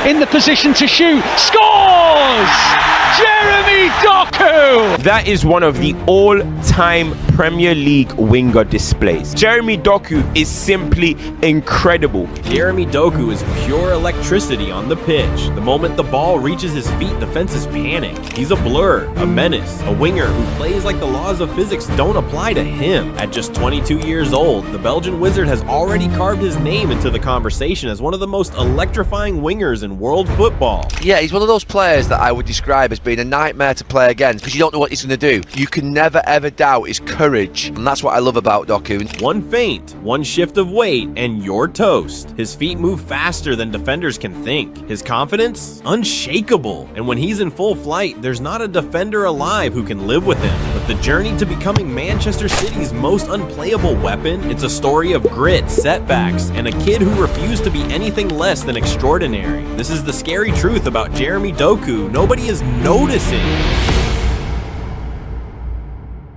in the position to shoot, scores! Jérémy Doku! That is one of the all-time Premier League winger displays. Jérémy Doku is simply incredible. Jérémy Doku is pure electricity on the pitch. The moment the ball reaches his feet, defenses panic. He's a blur, a menace, a winger who plays like the laws of physics don't apply to him. At just 22 years old, the Belgian wizard has already carved his name into the conversation as one of the most electrifying wingers in world football. Yeah, he's one of those players that I would describe as being a nightmare to play against because you don't know what he's going to do. You can never ever doubt his courage, and that's what I love about Doku. One feint, one shift of weight, and you're toast. His feet move faster than defenders can think. His confidence? Unshakable. And when he's in full flight, there's not a defender alive who can live with him. But the journey to becoming Manchester City's most unplayable weapon, it's a story of grit, setbacks, and a kid who refused to be anything less than extraordinary. This is the scary truth about Jérémy Doku. Nobody is noticing.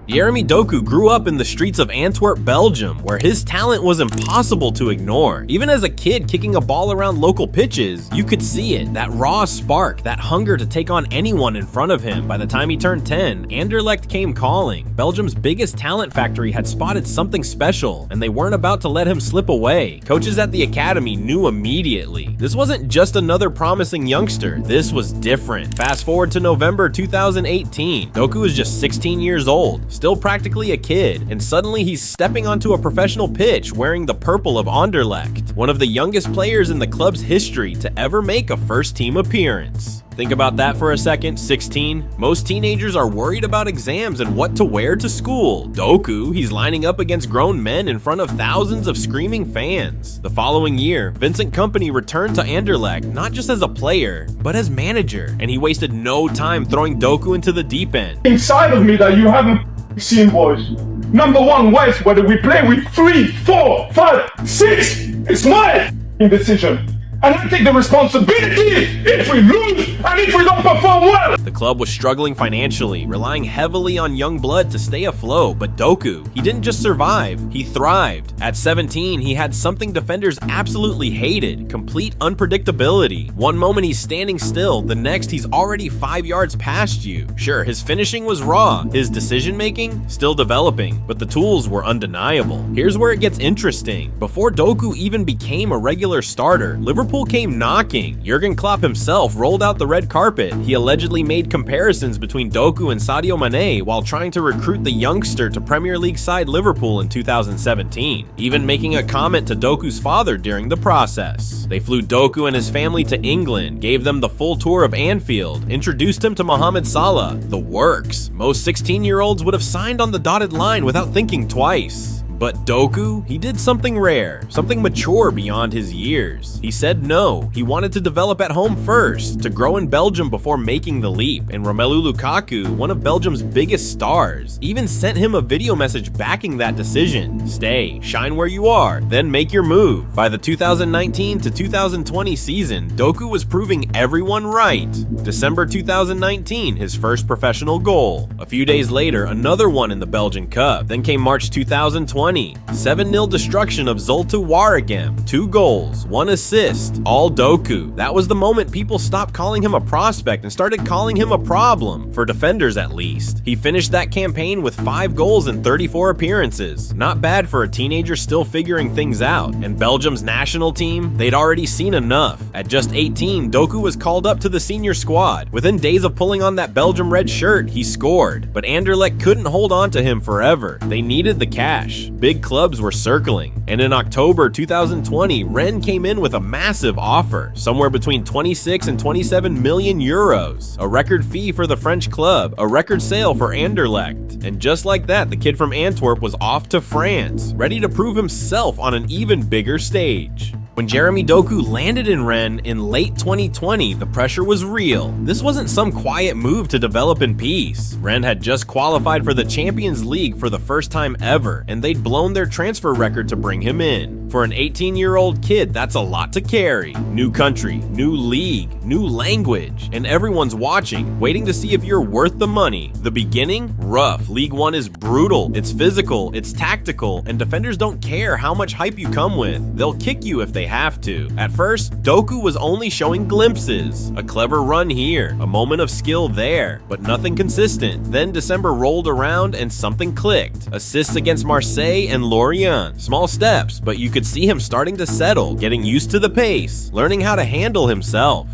Jérémy Doku grew up in the streets of Antwerp, Belgium, where his talent was impossible to ignore. Even as a kid kicking a ball around local pitches, you could see it, that raw spark, that hunger to take on anyone in front of him. By the time he turned 10, Anderlecht came calling. Belgium's biggest talent factory had spotted something special, and they weren't about to let him slip away. Coaches at the academy knew immediately. This wasn't just another promising youngster, this was different. Fast forward to November 2018, Doku was just 16 years old, still practically a kid, and suddenly he's stepping onto a professional pitch wearing the purple of Anderlecht, one of the youngest players in the club's history to ever make a first-team appearance. Think about that for a second. 16. Most teenagers are worried about exams and what to wear to school. Doku, he's lining up against grown men in front of thousands of screaming fans. The following year, Vincent Kompany returned to Anderlecht not just as a player, but as manager, and he wasted no time throwing Doku into the deep end. Inside of me that you haven't seen, boys. Number one, West, whether we play with 3, 4, 5, 6, it's my decision. And I take the responsibility if we lose and if we don't perform well. The club was struggling financially, relying heavily on young blood to stay afloat, but Doku, he didn't just survive, he thrived. At 17, he had something defenders absolutely hated, complete unpredictability. One moment he's standing still, the next he's already 5 yards past you. Sure, his finishing was raw, his decision-making still developing, but the tools were undeniable. Here's where it gets interesting. Before Doku even became a regular starter, Liverpool came knocking. Jurgen Klopp himself rolled out the red carpet. He allegedly made comparisons between Doku and Sadio Mane while trying to recruit the youngster to Premier League side Liverpool in 2017, even making a comment to Doku's father during the process. They flew Doku and his family to England, gave them the full tour of Anfield, introduced him to Mohamed Salah. The works. Most 16-year-olds would have signed on the dotted line without thinking twice. But Doku, he did something rare, something mature beyond his years. He said no, he wanted to develop at home first, to grow in Belgium before making the leap, and Romelu Lukaku, one of Belgium's biggest stars, even sent him a video message backing that decision. Stay, shine where you are, then make your move. By the 2019 to 2020 season, Doku was proving everyone right. December 2019, his first professional goal. A few days later, another one in the Belgian Cup. Then came March 2020, 7-0 destruction of Zulte Waregem, 2 goals, 1 assist, all Doku. That was the moment people stopped calling him a prospect and started calling him a problem, for defenders at least. He finished that campaign with 5 goals in 34 appearances. Not bad for a teenager still figuring things out. And Belgium's national team, they'd already seen enough. At just 18, Doku was called up to the senior squad. Within days of pulling on that Belgium red shirt, he scored. But Anderlecht couldn't hold on to him forever. They needed the cash. Big clubs were circling, and in October 2020, Rennes came in with a massive offer, somewhere between 26 and 27 million euros, a record fee for the French club, a record sale for Anderlecht. And just like that, the kid from Antwerp was off to France, ready to prove himself on an even bigger stage. When Jérémy Doku landed in Rennes in late 2020, the pressure was real. This wasn't some quiet move to develop in peace. Rennes had just qualified for the Champions League for the first time ever, and they'd blown their transfer record to bring him in. For an 18-year-old kid, that's a lot to carry. New country, new league, new language, and everyone's watching, waiting to see if you're worth the money. The beginning? Rough. League One is brutal. It's physical, it's tactical, and defenders don't care how much hype you come with. They'll kick you if they have to. At first, Doku was only showing glimpses. A clever run here, a moment of skill there, but nothing consistent. Then December rolled around and something clicked. Assists against Marseille and Lorient. Small steps, but you could see him starting to settle, getting used to the pace, learning how to handle himself.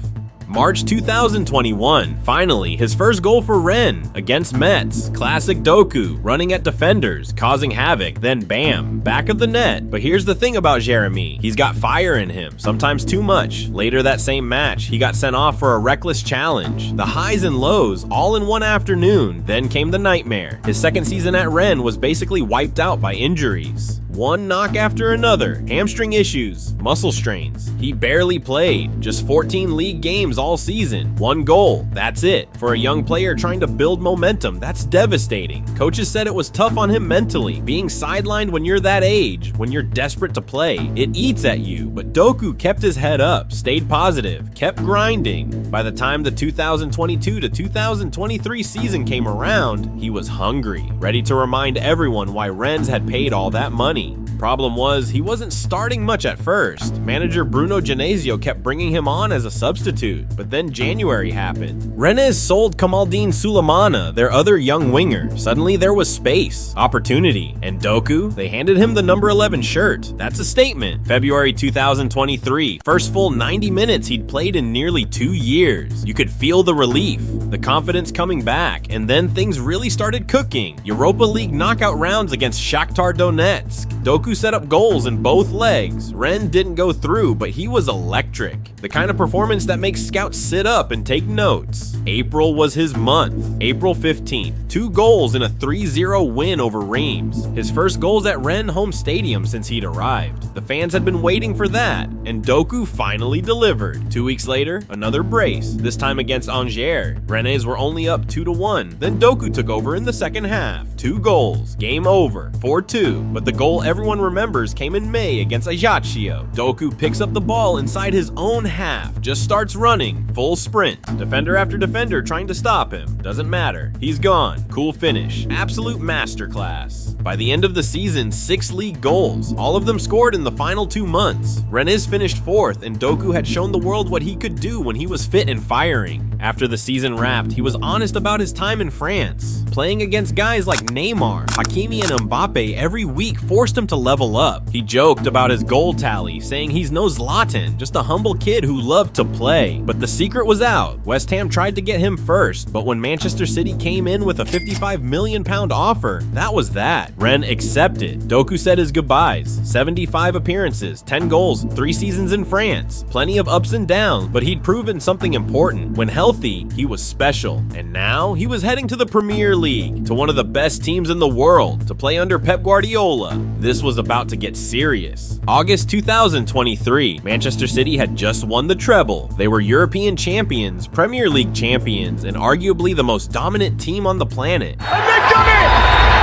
March 2021, finally, his first goal for Rennes against Metz. Classic Doku, running at defenders, causing havoc, then bam, back of the net. But here's the thing about Jérémy, he's got fire in him, sometimes too much. Later that same match, he got sent off for a reckless challenge. The highs and lows, all in one afternoon. Then came the nightmare. His second season at Rennes was basically wiped out by injuries. One knock after another, hamstring issues, muscle strains. He barely played, just 14 league games all season, 1 goal, that's it. For a young player trying to build momentum, that's devastating. Coaches said it was tough on him mentally, being sidelined when you're that age, when you're desperate to play. It eats at you, but Doku kept his head up, stayed positive, kept grinding. By the time the 2022 to 2023 season came around, he was hungry, ready to remind everyone why Rennes had paid all that money. Problem was, he wasn't starting much at first. Manager Bruno Genesio kept bringing him on as a substitute, but then January happened. Rennes sold Kamaldeen Sulemana, their other young winger. Suddenly there was space, opportunity, and Doku, they handed him the number 11 shirt. That's a statement. February 2023, first full 90 minutes he'd played in nearly 2 years. You could feel the relief, the confidence coming back, and then things really started cooking. Europa League knockout rounds against Shakhtar Donetsk. Doku set up goals in both legs. Rennes didn't go through, but he was electric. The kind of performance that makes scouts sit up and take notes. April was his month. April 15th, 2 goals in a 3-0 win over Reims. His first goals at Rennes home stadium since he'd arrived. The fans had been waiting for that, and Doku finally delivered. 2 weeks later, another brace, this time against Angers. Rennes were only up 2-1. Then Doku took over in the second half. 2 goals, game over, 4-2. But the goal everyone remembers came in May against Ajaccio. Doku picks up the ball inside his own half, just starts running, full sprint. Defender after defender trying to stop him. Doesn't matter. He's gone. Cool finish. Absolute masterclass. By the end of the season, 6 league goals, all of them scored in the final 2 months. Rennes finished 4th, and Doku had shown the world what he could do when he was fit and firing. After the season wrapped, he was honest about his time in France. Playing against guys like Neymar, Hakimi, and Mbappe every week forced him to level up. He joked about his goal tally, saying he's no Zlatan, just a humble kid who loved to play. But the secret was out. West Ham tried to get him first, but when Manchester City came in with a £55 million offer, that was that. Rennes accepted. Doku said his goodbyes. 75 appearances, 10 goals, 3 seasons in France. Plenty of ups and downs, but he'd proven something important. When healthy, he was special. And now, he was heading to the Premier League, to one of the best teams in the world, to play under Pep Guardiola. This was about to get serious. August 2023, Manchester City had just won the treble. They were European champions, Premier League champions, and arguably the most dominant team on the planet. And they've done it!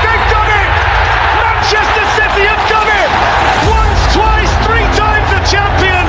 They've done it! Manchester City have done it! Once, twice, 3 times a champion!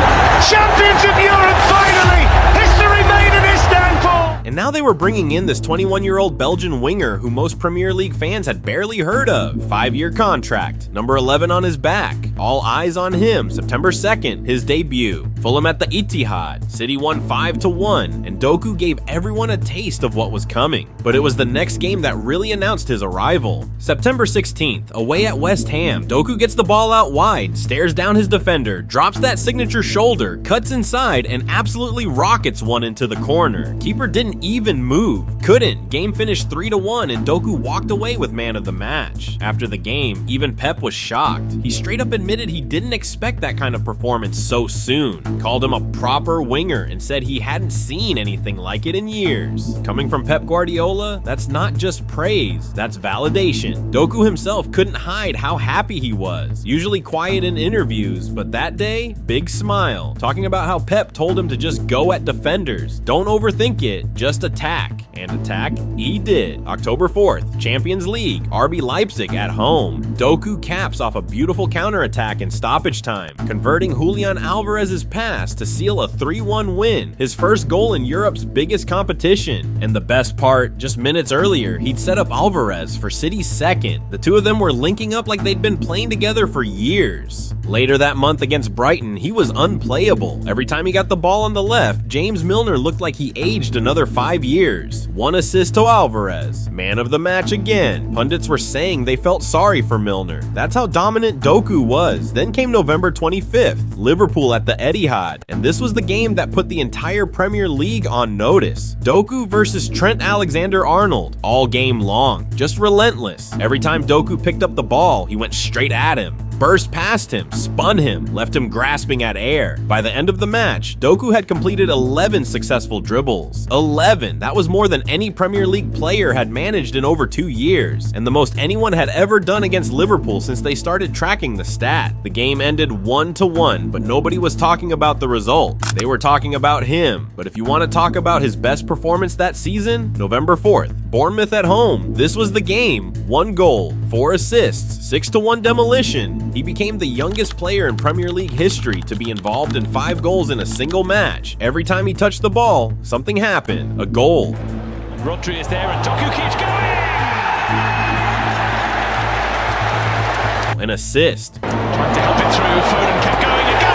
Champions of Europe finally! History made in Istanbul! And now they were bringing in this 21-year-old Belgian winger who most Premier League fans had barely heard of. 5-year contract, number 11 on his back. All eyes on him. September 2nd, his debut. Fulham at the Etihad. City won 5-1, and Doku gave everyone a taste of what was coming. But it was the next game that really announced his arrival. September 16th, away at West Ham, Doku gets the ball out wide, stares down his defender, drops that signature shoulder, cuts inside, and absolutely rockets one into the corner. Keeper didn't even move. Couldn't. Game finished 3-1, and Doku walked away with man of the match. After the game, even Pep was shocked. He straight up admitted he didn't expect that kind of performance so soon. Called him a proper winger and said he hadn't seen anything like it in years. Coming from Pep Guardiola, that's not just praise, that's validation. Doku himself couldn't hide how happy he was. Usually quiet in interviews, but that day, big smile. Talking about how Pep told him to just go at defenders. Don't overthink it, just just attack. And attack he did. October 4th, Champions League, RB Leipzig at home. Doku caps off a beautiful counterattack in stoppage time, converting Julian Alvarez's pass to seal a 3-1 win, his first goal in Europe's biggest competition. And the best part, just minutes earlier, he'd set up Alvarez for City's second. The two of them were linking up like they'd been playing together for years. Later that month against Brighton, he was unplayable. Every time he got the ball on the left, James Milner looked like he aged another 5 years. 1 assist to Alvarez. Man of the match again. Pundits were saying they felt sorry for Milner. That's how dominant Doku was. Then came November 25th, Liverpool at the Etihad, and this was the game that put the entire Premier League on notice. Doku versus Trent Alexander-Arnold, all game long, just relentless. Every time Doku picked up the ball, he went straight at him, burst past him, spun him, left him grasping at air. By the end of the match, Doku had completed 11 successful dribbles. 11! That was more than any Premier League player had managed in over 2 years, and the most anyone had ever done against Liverpool since they started tracking the stat. The game ended 1-1, but nobody was talking about the result. They were talking about him. But if you want to talk about his best performance that season, November 4th, Bournemouth at home. This was the game. 1 goal, 4 assists, 6-1 demolition. He became the youngest player in Premier League history to be involved in 5 goals in a single match. Every time he touched the ball, something happened. A goal. Rodri is there and Doku keeps going! An assist. Tried to help it through, Foden kept going and going!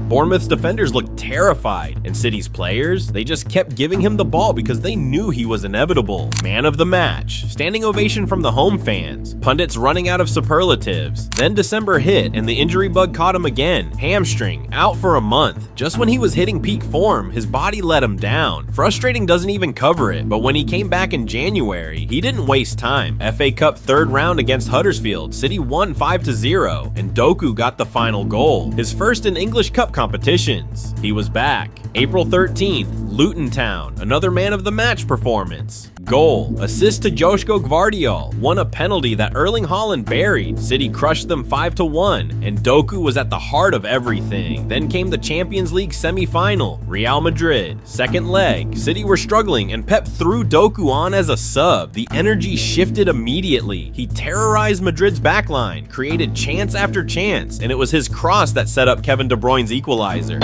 Bournemouth's defenders looked terrified, and City's players, they just kept giving him the ball because they knew he was inevitable. Man of the match, standing ovation from the home fans, pundits running out of superlatives. Then December hit and the injury bug caught him again. Hamstring, out for a month. Just when he was hitting peak form, his body let him down. Frustrating doesn't even cover it, but when he came back in January, he didn't waste time. FA Cup 3rd round against Huddersfield, City won 5-0, and Doku got the final goal, his first in English Cup competitions. He was back. April 13th, Luton Town, another man of the match performance. Goal, assist to Joško Gvardiol, won a penalty that Erling Haaland buried. City crushed them 5-1, and Doku was at the heart of everything. Then came the Champions League semi-final, Real Madrid, second leg. City were struggling, and Pep threw Doku on as a sub. The energy shifted immediately. He terrorized Madrid's backline, created chance after chance, and it was his cross that set up Kevin De Bruyne's equalizer.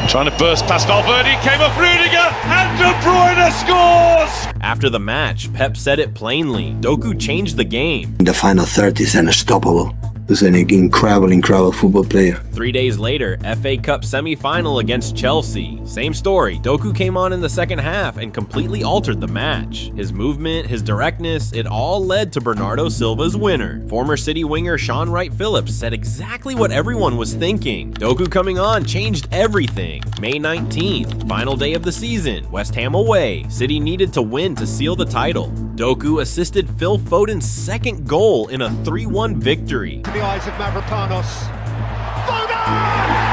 Trying to burst past Valverde, came up Rudiger, and De Bruyne scores! After the match, Pep said it plainly. Doku changed the game. The final third is unstoppable. He's an incredible football player. 3 days later, FA Cup semi-final against Chelsea. Same story. Doku came on in the second half and completely altered the match. His movement, his directness, it all led to Bernardo Silva's winner. Former City winger Sean Wright-Phillips said exactly what everyone was thinking. Doku coming on changed everything. May 19th, final day of the season, West Ham away. City needed to win to seal the title. Doku assisted Phil Foden's second goal in a 3-1 victory. The eyes of Mavropanos. Foden!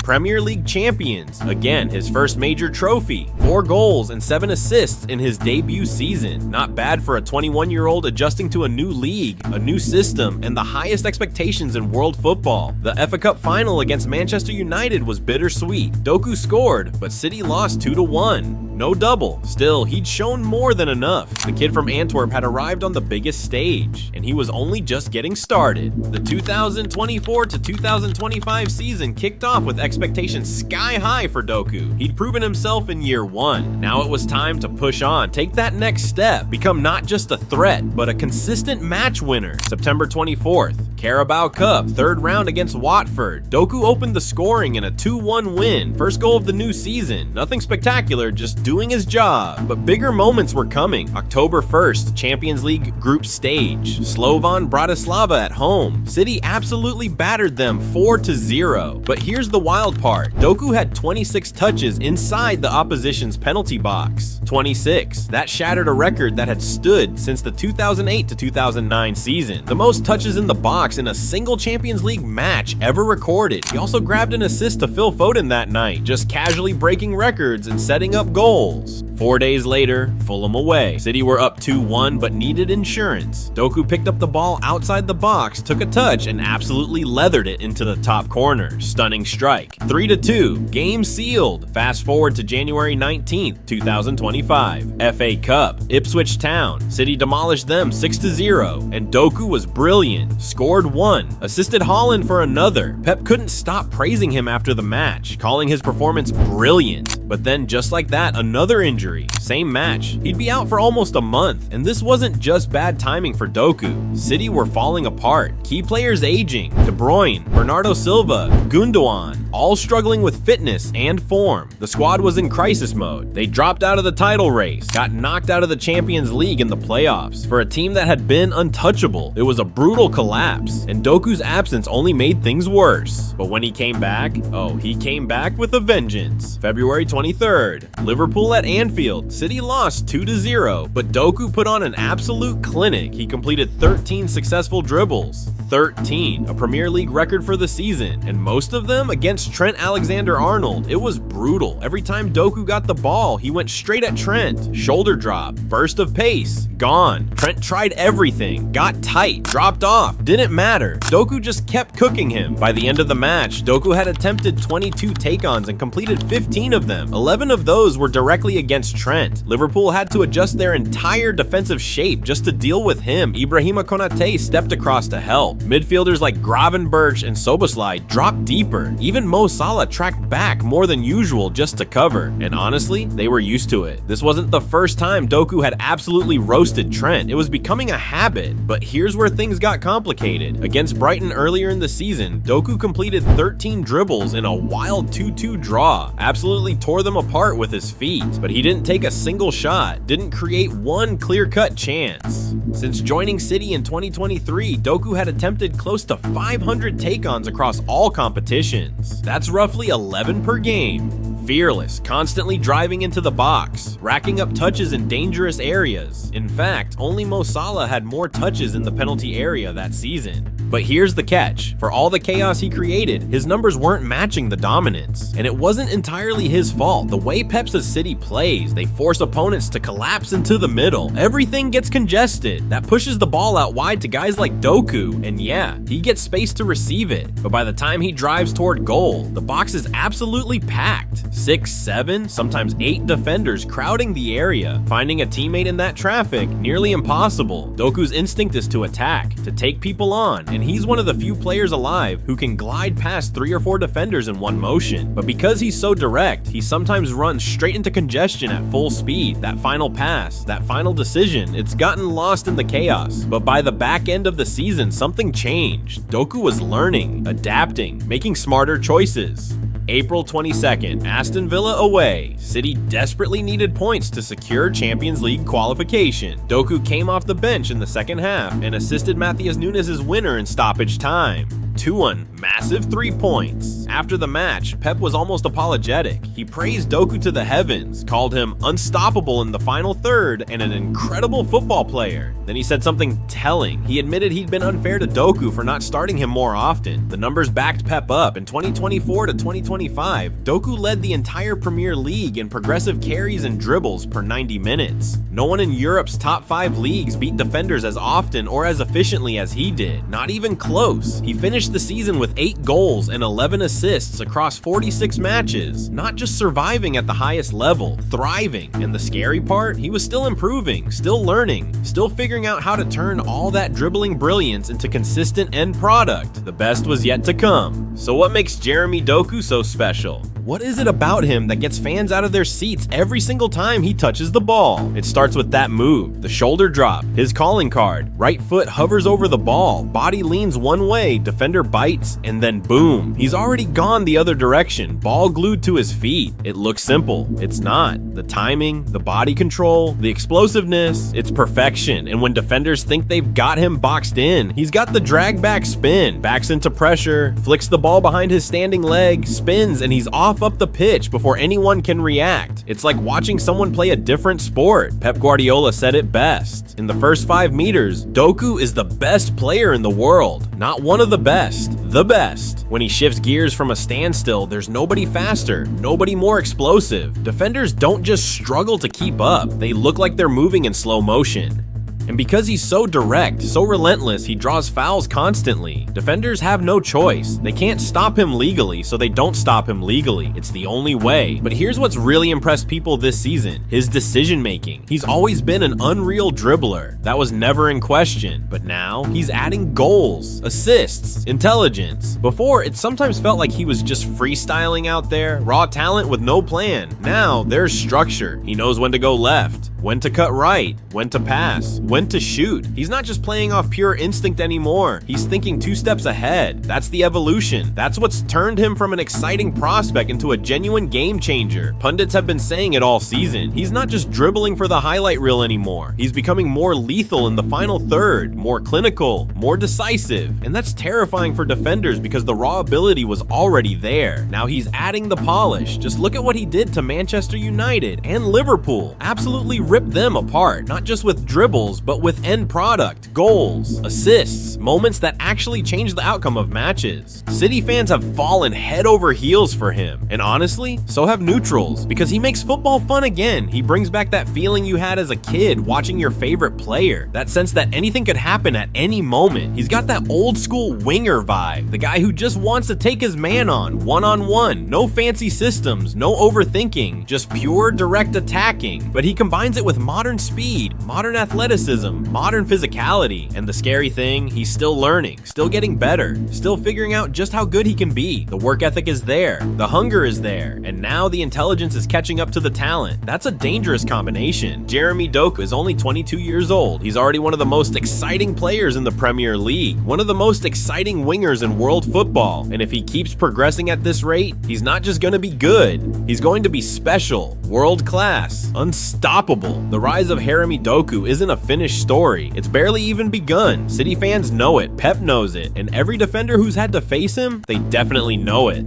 Premier League champions. Again, his first major trophy. 4 goals and 7 assists in his debut season. Not bad for a 21-year-old adjusting to a new league, a new system, and the highest expectations in world football. The FA Cup final against Manchester United was bittersweet. Doku scored, but City lost 2-1. No double. Still, he'd shown more than enough. The kid from Antwerp had arrived on the biggest stage, and he was only just getting started. The 2024 to 2025 season kicked off with expectations sky high for Doku. He'd proven himself in year 1. Now it was time to push on, take that next step, become not just a threat, but a consistent match winner. September 24th, Carabao Cup, 3rd round against Watford. Doku opened the scoring in a 2-1 win. First goal of the new season. Nothing spectacular, just doing his job. But bigger moments were coming. October 1st, Champions League group stage. Slovan Bratislava at home. City absolutely battered them 4-0. But here's the wild part. Doku had 26 touches inside the opposition's penalty box. 26. That shattered a record that had stood since the 2008 to 2009 season. The most touches in the box box in a single Champions League match ever recorded. He also grabbed an assist to Phil Foden that night, just casually breaking records and setting up goals. 4 days later, Fulham away. City were up 2-1 but needed insurance. Doku picked up the ball outside the box, took a touch, and absolutely leathered it into the top corner. Stunning strike. 3-2. Game sealed. Fast forward to January 19th, 2025. FA Cup. Ipswich Town. City demolished them 6-0, and Doku was brilliant. Scored 1. Assisted Haaland for another. Pep couldn't stop praising him after the match, calling his performance brilliant. But then just like that, another injury. Same match. He'd be out for almost a month, and this wasn't just bad timing for Doku. City were falling apart. Key players aging. De Bruyne, Bernardo Silva, Gundogan, all struggling with fitness and form. The squad was in crisis mode. They dropped out of the title race, got knocked out of the Champions League in the playoffs. For a team that had been untouchable, it was a brutal collapse, and Doku's absence only made things worse. But when he came back, he came back with a vengeance. February 23rd, Liverpool at Anfield. City lost 2-0, but Doku put on an absolute clinic. He completed 13 successful dribbles. 13, a Premier League record for the season, and most of them against Trent Alexander-Arnold. It was brutal. Every time Doku got the ball, he went straight at Trent. Shoulder drop, burst of pace, gone. Trent tried everything, got tight, dropped off, didn't matter. Doku just kept cooking him. By the end of the match, Doku had attempted 22 take-ons and completed 15 of them. 11 of those were directly against Trent. Liverpool had to adjust their entire defensive shape just to deal with him. Ibrahima Konate stepped across to help. Midfielders like Gravenberch and Szoboszlai dropped deeper. Even Mo Salah tracked back more than usual just to cover. And honestly, they were used to it. This wasn't the first time Doku had absolutely roasted Trent. It was becoming a habit. But here's where things got complicated. Against Brighton earlier in the season, Doku completed 13 dribbles in a wild 2-2 draw. Absolutely tore them apart with his feet. But he didn't take a single shot, didn't create one clear-cut chance. Since joining City in 2023, Doku had attempted close to 500 take-ons across all competitions. That's roughly 11 per game. Fearless, constantly driving into the box, racking up touches in dangerous areas. In fact, only Mo Salah had more touches in the penalty area that season. But here's the catch. For all the chaos he created, his numbers weren't matching the dominance. And it wasn't entirely his fault. The way Pep's City plays, they force opponents to collapse into the middle. Everything gets congested. That pushes the ball out wide to guys like Doku, and yeah, he gets space to receive it. But by the time he drives toward goal, the box is absolutely packed. 6, 7, sometimes 8 defenders crowding the area. Finding a teammate in that traffic, nearly impossible. Doku's instinct is to attack, to take people on, and he's one of the few players alive who can glide past 3 or 4 defenders in one motion. But because he's so direct, he sometimes runs straight into congestion at full speed. That final pass, that final decision, it's gotten lost in the chaos. But by the back end of the season, something changed. Doku was learning, adapting, making smarter choices. April 22nd, Aston Villa away. City desperately needed points to secure Champions League qualification. Doku came off the bench in the second half and assisted Matheus Nunes' winner in stoppage time. 2-1, massive 3 points. After the match, Pep was almost apologetic. He praised Doku to the heavens, called him unstoppable in the final third, and an incredible football player. Then he said something telling. He admitted he'd been unfair to Doku for not starting him more often. The numbers backed Pep up. In 2024 to 2025, Doku led the entire Premier League in progressive carries and dribbles per 90 minutes. No one in Europe's top 5 leagues beat defenders as often or as efficiently as he did. Not even close. He finished the season with 8 goals and 11 assists across 46 matches. Not just surviving at the highest level, thriving. And the scary part, he was still improving, still learning, still figuring out how to turn all that dribbling brilliance into consistent end product. The best was yet to come. So what makes Jérémy Doku so special? What is it about him that gets fans out of their seats every single time he touches the ball? It starts with that move, the shoulder drop, his calling card. Right foot hovers over the ball, body leans one way, defender bites, and then boom, he's already gone the other direction, ball glued to his feet. It looks simple. It's not. The timing, the body control, the explosiveness, it's perfection. And when defenders think they've got him boxed in, he's got the drag back spin, backs into pressure, flicks the ball behind his standing leg, spins, and he's off off up the pitch before anyone can react. It's like watching someone play a different sport. Pep Guardiola said it best. In the first 5 meters, Doku is the best player in the world. Not one of the best, the best. When he shifts gears from a standstill, there's nobody faster, nobody more explosive. Defenders don't just struggle to keep up, they look like they're moving in slow motion. And because he's so direct, so relentless, he draws fouls constantly. Defenders have no choice. They can't stop him legally, so they don't stop him legally. It's the only way. But here's what's really impressed people this season: his decision making. He's always been an unreal dribbler. That was never in question. But now, he's adding goals, assists, intelligence. Before, it sometimes felt like he was just freestyling out there, raw talent with no plan. Now, there's structure. He knows when to go left, when to cut right, when to pass, when to shoot. He's not just playing off pure instinct anymore. He's thinking 2 steps ahead. That's the evolution. That's what's turned him from an exciting prospect into a genuine game changer. Pundits have been saying it all season. He's not just dribbling for the highlight reel anymore. He's becoming more lethal in the final third, more clinical, more decisive. And that's terrifying for defenders because the raw ability was already there. Now he's adding the polish. Just look at what he did to Manchester United and Liverpool. Absolutely ripped them apart, not just with dribbles, but with end product, goals, assists, moments that actually change the outcome of matches. City fans have fallen head over heels for him, and honestly, so have neutrals, because he makes football fun again. He brings back that feeling you had as a kid watching your favorite player, that sense that anything could happen at any moment. He's got that old school winger vibe, the guy who just wants to take his man on, one-on-one, no fancy systems, no overthinking, just pure direct attacking, but he combines it with modern speed, modern athleticism, modern physicality, and the scary thing, he's still learning, still getting better, still figuring out just how good he can be. The work ethic is there, the hunger is there, and now the intelligence is catching up to the talent. That's a dangerous combination. Jérémy Doku is only 22 years old. He's already one of the most exciting players in the Premier League, one of the most exciting wingers in world football, and if he keeps progressing at this rate, he's not just going to be good, he's going to be special, world class, unstoppable. The rise of Jérémy Doku isn't a finished story. It's barely even begun. City fans know it, Pep knows it, and every defender who's had to face him, they definitely know it.